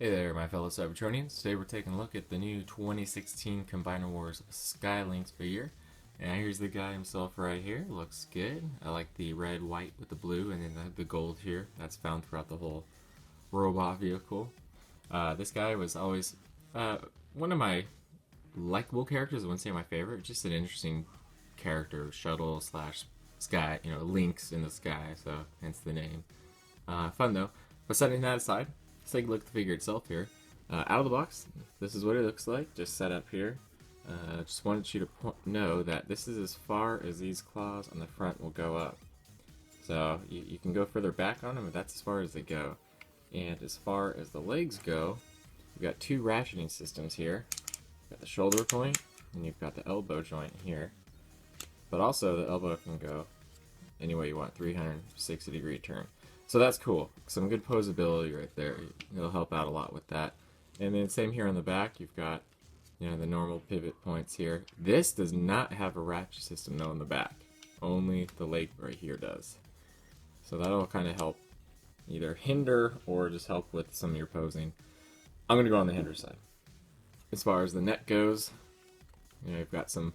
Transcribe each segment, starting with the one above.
Hey there, my fellow Cybertronians. Today we're taking a look at the new 2016 Combiner Wars Sky Lynx figure. And here's the guy himself right here. Looks good. I like the red, white with the blue, and then the gold here. That's found throughout the whole robot vehicle. This guy was always one of my likable characters. I wouldn't say my favorite. Just an interesting character, shuttle slash sky, Lynx in the sky, so hence the name. Fun though. But setting that aside, let's take a look at the figure itself here. Out of the box, this is what it looks like, just set up here. Just wanted you to know that this is as far as these claws on the front will go up. So you can go further back on them, but that's as far as they go. And as far as the legs go, you've got two ratcheting systems here. You've got the shoulder point, and you've got the elbow joint here. But also the elbow can go any way you want, 360-degree turn. So that's cool. Some good posability right there. It'll help out a lot with that. And then same here on the back, you've got the normal pivot points here. This does not have a ratchet system though on the back. Only the leg right here does. So that'll kind of help either hinder or just help with some of your posing. I'm going to go on the hinder side. As far as the neck goes, you've got some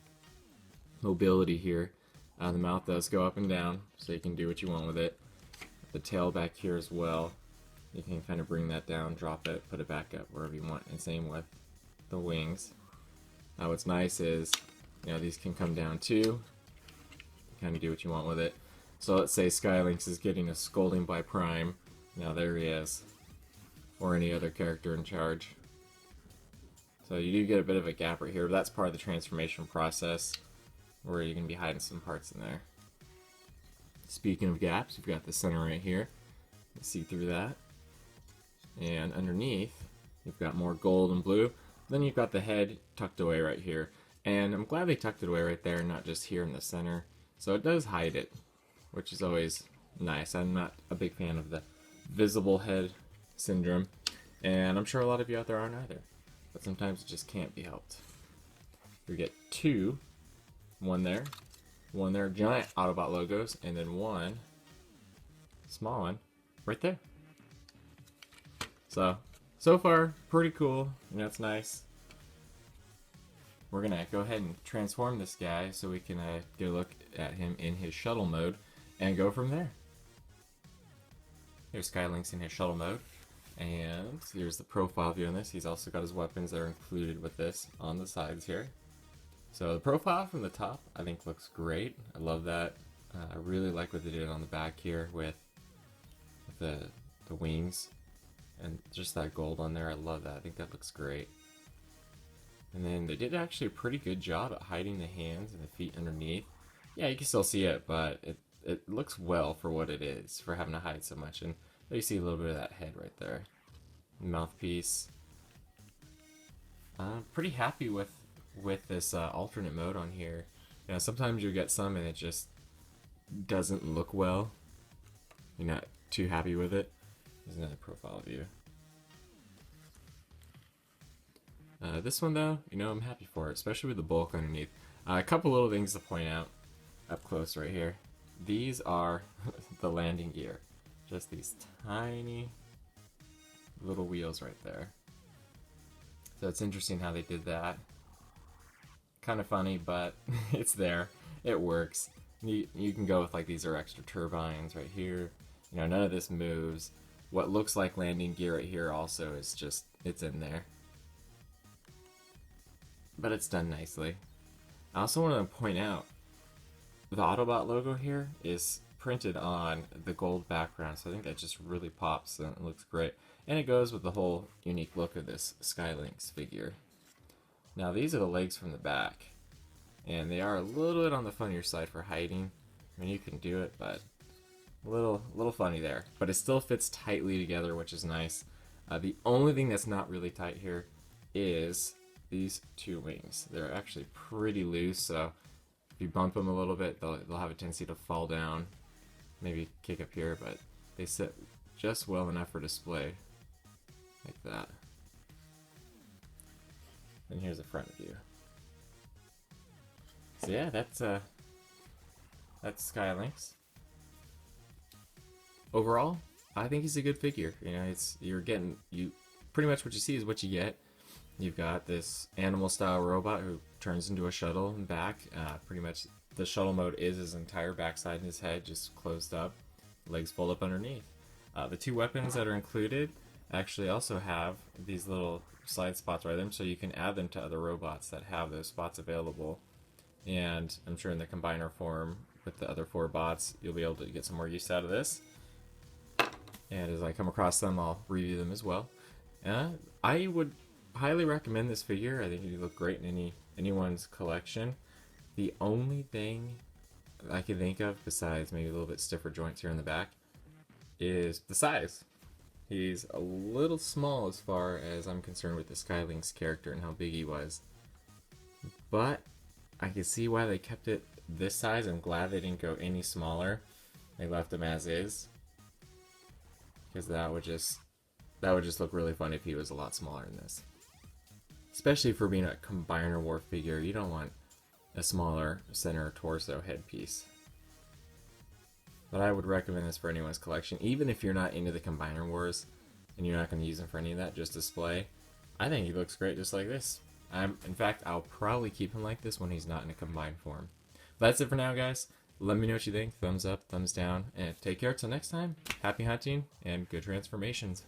mobility here. The mouth does go up and down, so you can do what you want with it. The tail back here as well. You can kind of bring that down, drop it, put it back up wherever you want, and same with the wings. Now what's nice is, these can come down too. Kind of do what you want with it. So let's say Sky Lynx is getting a scolding by Prime. Now there he is. Or any other character in charge. So you do get a bit of a gap right here, but that's part of the transformation process where you're going to be hiding some parts in there. Speaking of gaps, you've got the center right here. You see through that. And underneath, you've got more gold and blue. Then you've got the head tucked away right here. And I'm glad they tucked it away right there, not just here in the center. So it does hide it, which is always nice. I'm not a big fan of the visible head syndrome. And I'm sure a lot of you out there aren't either. But sometimes it just can't be helped. We get two, one there, giant Autobot logos, and then one small one right there. So far, pretty cool. It's nice. We're gonna go ahead and transform this guy so we can get a look at him in his shuttle mode and go from there. Here's Sky Lynx in his shuttle mode, and here's the profile view on this. He's also got his weapons that are included with this on the sides here. So the profile from the top, I think, looks great. I love that. I really like what they did on the back here with the wings and just that gold on there. I love that. I think that looks great. And then they did actually a pretty good job at hiding the hands and the feet underneath. Yeah, you can still see it, but it looks well for what it is, for having to hide so much. And there you see a little bit of that head right there. Mouthpiece. I'm pretty happy with this alternate mode on here. Sometimes you get some and it just doesn't look well. You're not too happy with it. There's another profile view. This one though, I'm happy for it, especially with the bulk underneath. A couple little things to point out up close right here. These are the landing gear. Just these tiny little wheels right there. So it's interesting how they did that. Kind of funny, but it's there. It works. You can go with like these are extra turbines right here. None of this moves. What looks like landing gear right here also is just, it's in there. But it's done nicely. I also want to point out the Autobot logo here is printed on the gold background, so I think that just really pops and it looks great. And it goes with the whole unique look of this Sky Lynx figure. Now these are the legs from the back, and they are a little bit on the funnier side for hiding. I mean, you can do it, but a little funny there. But it still fits tightly together, which is nice. The only thing that's not really tight here is these two wings. They're actually pretty loose, so if you bump them a little bit, they'll have a tendency to fall down, maybe kick up here, but they sit just well enough for display, like that. And here's a front view. So yeah, that's Sky Lynx. Overall, I think he's a good figure. You pretty much what you see is what you get. You've got this animal style robot who turns into a shuttle and back. Pretty much the shuttle mode is his entire backside and his head just closed up, legs fold up underneath. The two weapons that are included actually also have these little slide spots right there, so you can add them to other robots that have those spots available. And I'm sure in the combiner form with the other 4 bots, you'll be able to get some more use out of this. And as I come across them, I'll review them as well. I would highly recommend this figure. I think it would look great in anyone's collection. The only thing I can think of, besides maybe a little bit stiffer joints here in the back, is the size. He's a little small as far as I'm concerned with the Sky Lynx character and how big he was. But I can see why they kept it this size. I'm glad they didn't go any smaller. They left him as is. Because that would just look really fun if he was a lot smaller than this. Especially for being a Combiner War figure, you don't want a smaller center torso headpiece. But I would recommend this for anyone's collection, even if you're not into the Combiner Wars and you're not going to use him for any of that, just display. I think he looks great just like this. In fact, I'll probably keep him like this when he's not in a combined form. But that's it for now, guys. Let me know what you think. Thumbs up, thumbs down, and take care till next time. Happy hunting and good transformations.